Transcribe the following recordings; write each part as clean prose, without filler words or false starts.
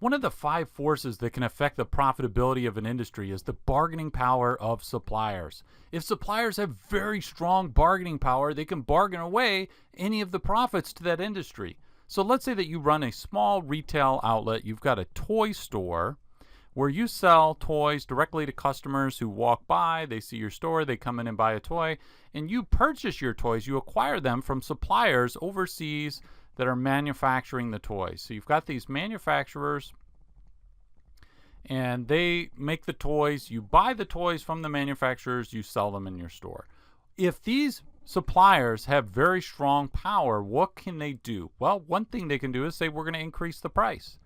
One of the 5 forces that can affect the profitability of an industry is the bargaining power of suppliers. If suppliers have very strong bargaining power, they can bargain away any of the profits to that industry. So let's say that you run a small retail outlet. You've got a toy store where you sell toys directly to customers who walk by. They see your store, they come in and buy a toy, and you purchase your toys. You acquire them from suppliers overseas that are manufacturing the toys. So you've got these manufacturers and they make the toys. You buy the toys from the manufacturers, you sell them in your store. If these suppliers have very strong power, what can they do? Well, one thing they can do is say, we're going to increase the price.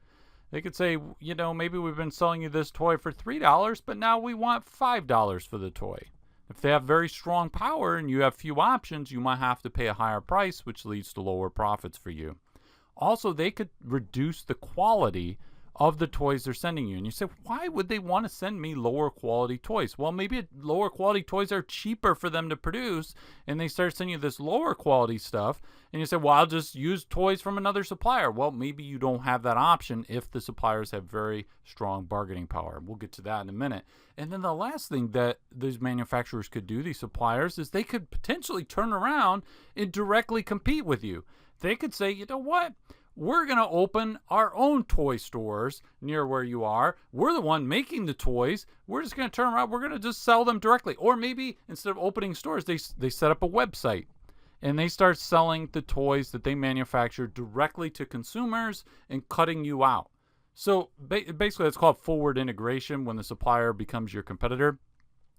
They could say, you know, maybe we've been selling you this toy for $3, but now we want $5 for the toy. If they have very strong power and you have few options, you might have to pay a higher price, which leads to lower profits for you. Also, they could reduce the quality of the toys they're sending you. And you say, why would they want to send me lower quality toys? Well, maybe lower quality toys are cheaper for them to produce, and they start sending you this lower quality stuff. And you say, well, I'll just use toys from another supplier. Well, maybe you don't have that option if the suppliers have very strong bargaining power. We'll get to that in a minute. And then the last thing that these manufacturers could do, these suppliers, is they could potentially turn around and directly compete with you. They could say, you know what? We're going to open our own toy stores near where you are. We're the one making the toys. We're just going to turn around. We're going to just sell them directly. Or maybe instead of opening stores, they set up a website and they start selling the toys that they manufacture directly to consumers and cutting you out. So basically, that's called forward integration when the supplier becomes your competitor.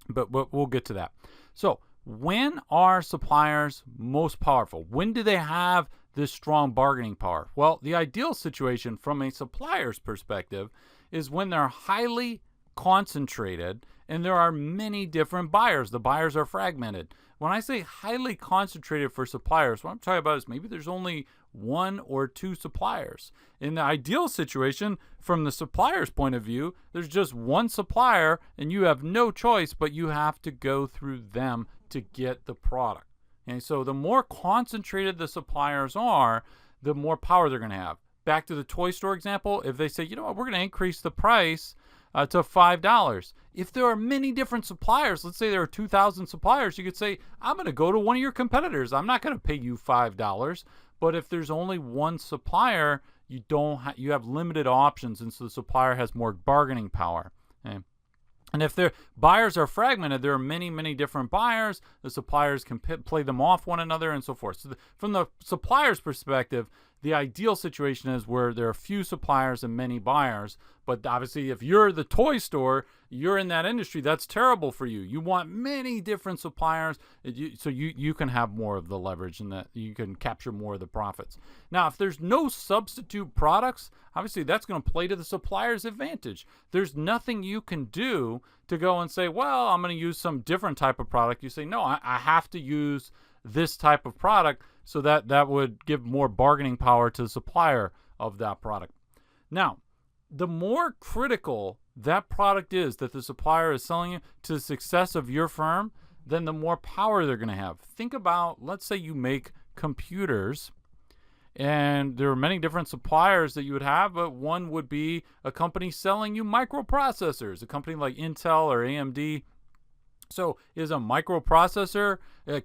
But we'll get to that. So when are suppliers most powerful? When do they have this strong bargaining power? Well, the ideal situation from a supplier's perspective is when they're highly concentrated and there are many different buyers. The buyers are fragmented. When I say highly concentrated for suppliers, what I'm talking about is maybe there's only 1 or 2 suppliers. In the ideal situation, from the supplier's point of view, there's just one supplier and you have no choice, but you have to go through them to get the product. Okay, so the more concentrated the suppliers are, the more power they're going to have. Back to the toy store example, if they say, you know what, we're going to increase the price to $5. If there are many different suppliers, let's say there are 2,000 suppliers, you could say, I'm going to go to one of your competitors. I'm not going to pay you $5. But if there's only one supplier, you have limited options, and so the supplier has more bargaining power. Okay? And if their buyers are fragmented, there are many, many different buyers. The suppliers can play them off one another and so forth. So from the supplier's perspective, the ideal situation is where there are few suppliers and many buyers. But obviously, if you're the toy store, you're in that industry, that's terrible for you. You want many different suppliers so you can have more of the leverage and that you can capture more of the profits. Now, if there's no substitute products, obviously that's going to play to the supplier's advantage. There's nothing you can do to go and say, well, I'm going to use some different type of product. You say, no, I have to use this type of product, so that would give more bargaining power to the supplier of that product. Now, the more critical that product is that the supplier is selling you to the success of your firm, then the more power they're going to have. Think about, let's say you make computers, and there are many different suppliers that you would have, but one would be a company selling you microprocessors, a company like Intel or AMD. So is a microprocessor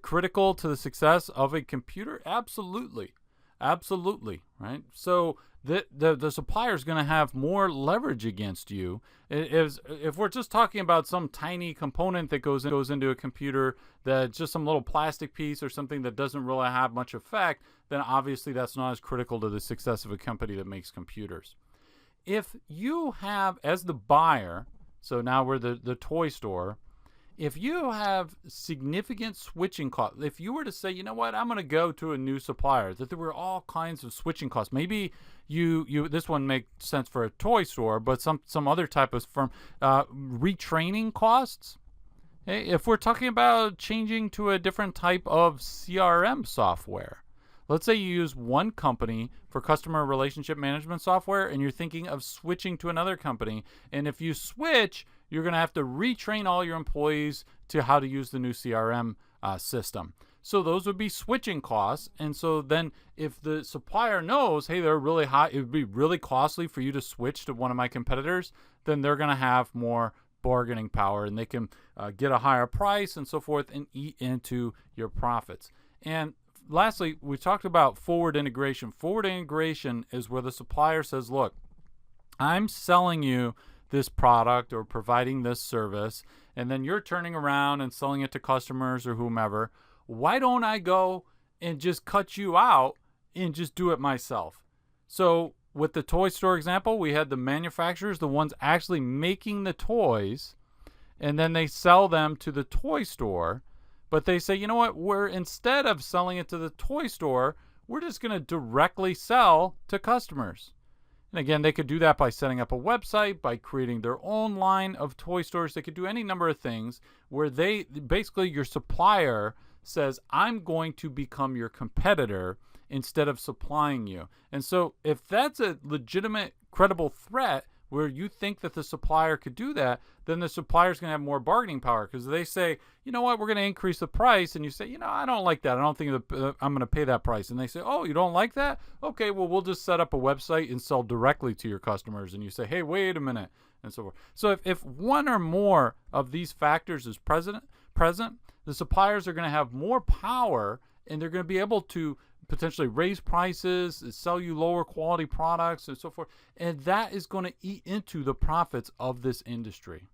critical to the success of a computer? Absolutely. Absolutely, right? So the supplier is going to have more leverage against you. If we're just talking about some tiny component that goes into a computer, that's just some little plastic piece or something that doesn't really have much effect, then obviously that's not as critical to the success of a company that makes computers. If you have, as the buyer, so now we're the toy store, if you have significant switching costs, if you were to say, you know what, I'm going to go to a new supplier, that there were all kinds of switching costs. Maybe you this one makes sense for a toy store, but some other type of firm, retraining costs. Okay? If we're talking about changing to a different type of CRM software, let's say you use one company for customer relationship management software and you're thinking of switching to another company. And if you switch, you're going to have to retrain all your employees to how to use the new CRM system. So those would be switching costs. And so then if the supplier knows, hey, they're really high, it would be really costly for you to switch to one of my competitors, then they're going to have more bargaining power, and they can get a higher price and so forth and eat into your profits. And lastly, we talked about forward integration. Forward integration is where the supplier says, look, I'm selling you this product or providing this service, and then you're turning around and selling it to customers or whomever. Why don't I go and just cut you out and just do it myself? So with the toy store example, we had the manufacturers, the ones actually making the toys, and then they sell them to the toy store. But they say, you know what, instead of selling it to the toy store, we're just going to directly sell to customers. And again, they could do that by setting up a website, by creating their own line of toy stores. They could do any number of things where basically your supplier says, I'm going to become your competitor instead of supplying you. And so if that's a legitimate, credible threat where you think that the supplier could do that, then the supplier's going to have more bargaining power, because they say, you know what, we're going to increase the price. And you say, I don't like that. I don't think I'm going to pay that price. And they say, oh, you don't like that? Okay, well, we'll just set up a website and sell directly to your customers. And you say, hey, wait a minute, and so forth. So if one or more of these factors is present, the suppliers are going to have more power, and they're going to be able to potentially raise prices, sell you lower quality products, and so forth. And that is going to eat into the profits of this industry.